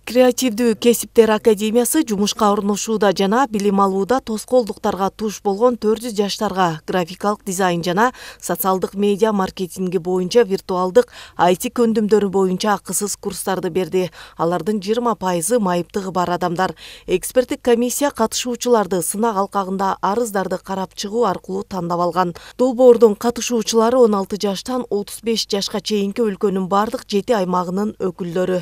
Креативдүү кесиптер академиясы жумушка орношууда жана билим алууда тоскоолдуктарга туш болгон 400 жаштарга графикалык дизайн жана социалдык медиа маркетинги боюнча виртуалдык IT көндүмдөрү боюнча акысыз курстарды берди. Алардын 20% майыптыгы бар адамдар. Эксперттик комиссия катышуучуларды сынак алкагында арыздарды карап чыгуу аркылуу тандап алган. Долбоордун катышуучулары 16 жаштан 35 жашка чейинки өлкөнүн бардык 7 аймагынын өкүлдөрү.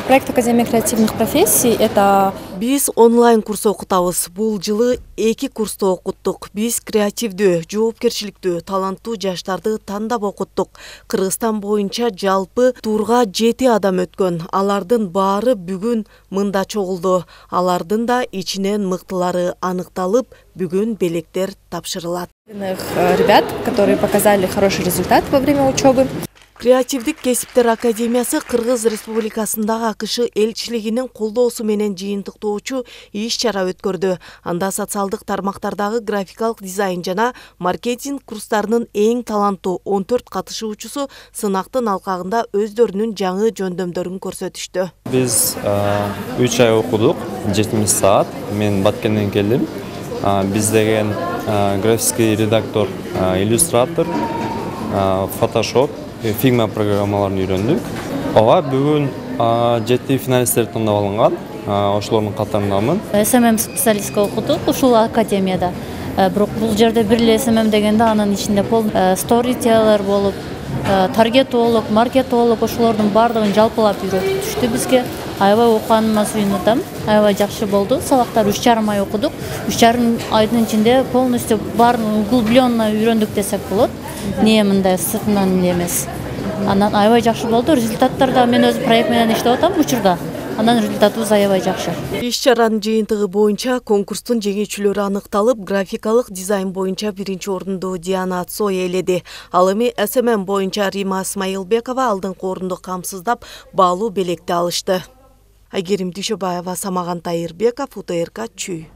Проект Академия креативных профессий – это... Биз онлайн курс окутабыз. Бул жылы 2 курсту окуттук. Биз креативдүү, жоопкерчиликтүү, таланттуу жаштарды тандап окуттук. Кыргызстан боюнча жалпы турга 7 адам өткөн. Алардын баары бүгүн мында чогулду. Алардын да ичинен мыктылары аныкталып, бүгүн белектер тапшырылат. Ребят, которые показали хороший результат во время учебы. Креативдик кесиптер академиясы Кыргыз Республикасындагы АКШ элчилигинин колдоосу менен жыйынтыктоочу иш-чара өткөрдү. Анда социалдык тармактардагы графикалык дизайн жана маркетинг курстарынын эң таланттуу 14 катышуучусу сынактын алкагында өздөрүнүн жаңы жөндөмдөрүн көрсөтүштү. Биз 3 ай окудук, 70 саат. Мен Баткенден келдим. Биз деген графический редактор, иллюстратор, Photoshop, Figma программаларын үйрөндүк. Ага бүгүн 7 финалисттер тандап алынган. Ошолордун катарындамын. SMM специалистке окудук ушул академияда. Бирок бул жерде бир эле SMM дегенде анын ичинде сторителлер болуп, таргетолог, маркетолог ошолордун бардыгын жалпылап үйрөтүп түштү бизге. Аябай окуганыма сүйүнүп, аябай жакшы болду. Сабактар 3,5 ай окудук. 3,5 айдын ичинде полностью баарын углубленно үйрөндүк десек болот. Мындай сыртынан эмес. Анан аябай жакшы болду. Результаттарда мен өз проект менен иштеп атам учурда. Анан результатыбыз аябай жакшы. Иш-чаранын жыйынтыгы боюнча конкурстун жеңүүчүлөрү аныкталып, графикалык дизайн боюнча биринчи орунду Диана Цой ээледи. Ал эми SMM боюнча Рима Смайылбекова алдыңкы орунду камсыздап, баалуу белекти алышты. Айгерим Дүйшөбаева, Самаган Тайырбеков, УТРК Чүй.